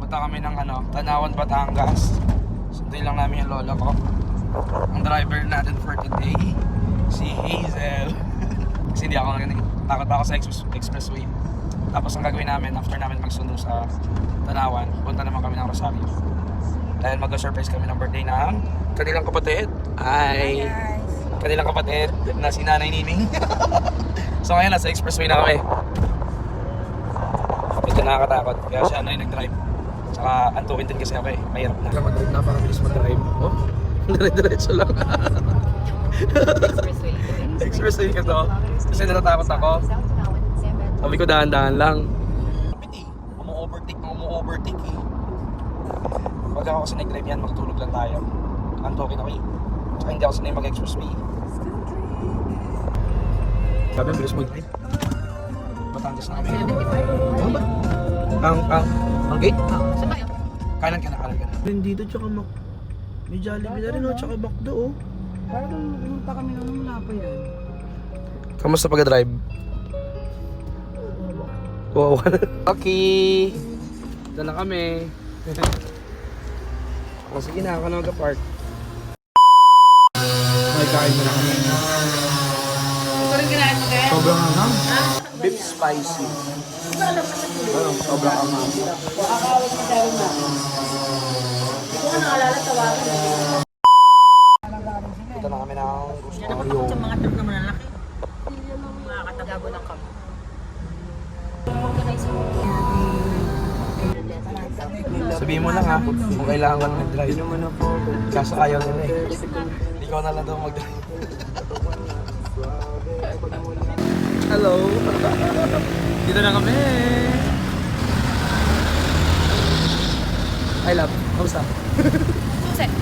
Punta kami ng Tanawan, Batangas. Sunduin lang namin yung lola ko. Ang driver natin for today, si Hazel. Kasi hindi ako takot pa ako sa expressway. Tapos ang gagawin namin, after namin magsundo sa Tanawan, punta naman kami ng Rosario. Dahil mag-surprise kami ng birthday ng kanilang kapatid. Ay, kanilang kapatid na si Nanay Nining. So ngayon, nasa expressway na kami. Ito nakakatakot. Kaya siya na yung nag-drive. Tsaka antukin din kasi ako eh. Mahirap na. Mag-drive na, napakabilis mag-drive. Oh, dire-diretso lang. Expressway ka to. Kasi natatakot ako. Sabi ko dahan-dahan lang. Kapit eh. Umu-overtake eh. Pag ako kasi nag-drive yan, magtulog lang tayo. Antukin ako eh. Tsaka hindi ako sanay mag-expressway. Sabi ang bilis mag-drive. Batangas na kami. Ang gate? Saan tayo? Kanan ka na. Dito tsaka may Jollibee na rin o, tsaka Macdo o. Parang pumunta kami ng muna pa yan. Kamusta pag-drive? Wow. Okay. Ito na kami. O sige na, ako na mag-park. May kain mo na kami. Ito rin kinain mo kaya? Sobrang anghang. Beef spicy. Sobrang anghang. Akawag mo dahil na. Hindi ko naalala tawagan. Ito na kami ng Yan naman ako sa mga trip na malalaki. Mga katagabo ng kami. Sabihin mo lang ha, kung kailangan ka mag-drive. Kaso ayaw nila eh. Ikaw na lang daw mag-drive. Hello! Dito na kami! Hi love, kamusta?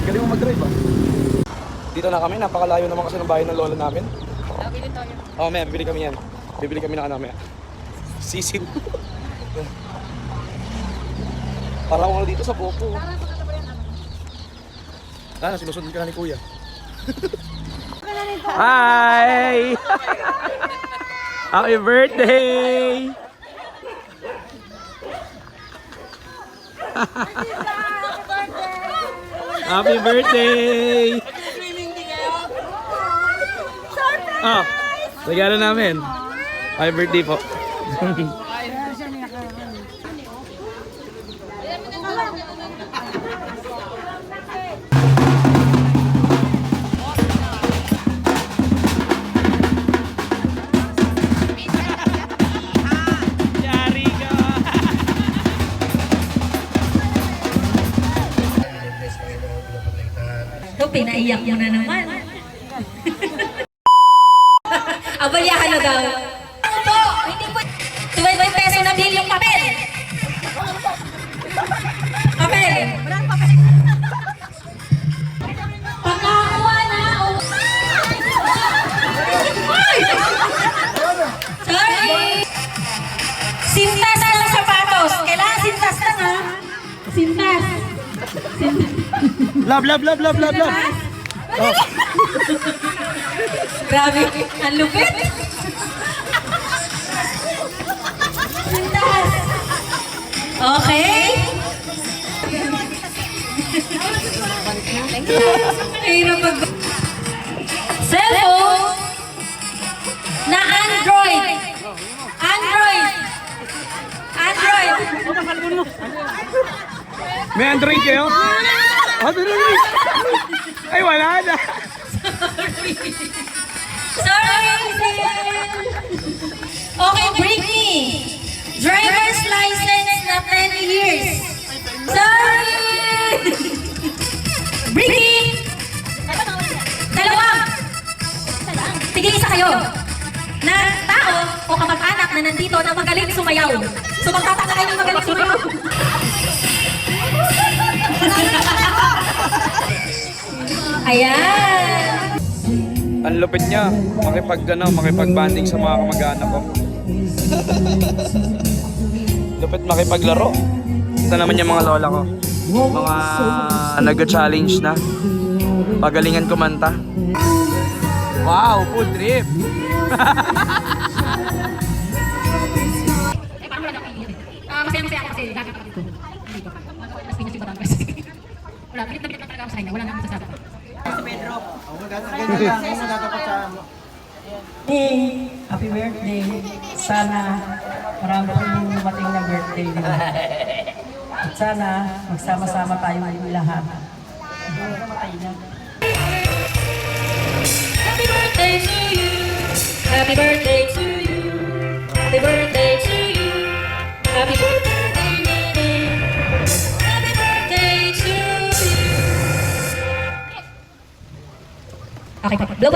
Galing mo mag-drive ah. Dito na kami, napakalayo naman kasi ng bahay ng lola namin. Bili tayo. Oo, may bibili kami yan. Bibili kami ng maya. Sisid. Parang ako dito sa Popo. Sinusunod ka na ni Kuya. Hi! Happy birthday! Happy birthday! Ah, regalo namin. Happy birthday po. Ito, pinaiyak mo na naman. Abalyahan na daw. Ano po? Hindi po. 20 peso na bill yung papel. Papel. Pagkakuha na. Ay! Sorry. Sintas ng sapatos. Kailangan sintas lang ha. Sintas. Love. Oh. Grabe, ang lupit. Sintas. Okay. Hirap mag... Cellphone na Android. May Android kayo? Android! Ay, wala na! Sorry, okay, bring me. Driver's license na 10 years. Sorry! Bring me. Dalawa. Sige, isa kayo. Na tao o kamag-anak na nandito na magaling sumayaw. So magtataka kayo ng magaling sumayaw. Ayan. Ang lupit niya, makipag-banding sa mga kamag-anak ko. Lupit makipaglaro. Ito naman yung mga lola ko. Mga nag-challenge na. Pagalingan kumanta. Wow, food trip! Masaya-masaya ako kasi dagat ako dito. Wala, pilit na talaga ako sa kanya. Wala na akong masasabi. Happy birthday. Sana marami kang dumating na birthday mo. At sana magsama-sama tayo ng lahat. Happy birthday to you. Happy birthday to you. Happy birthday to you. Happy birthday, baby. Happy birthday to you. Okay, blow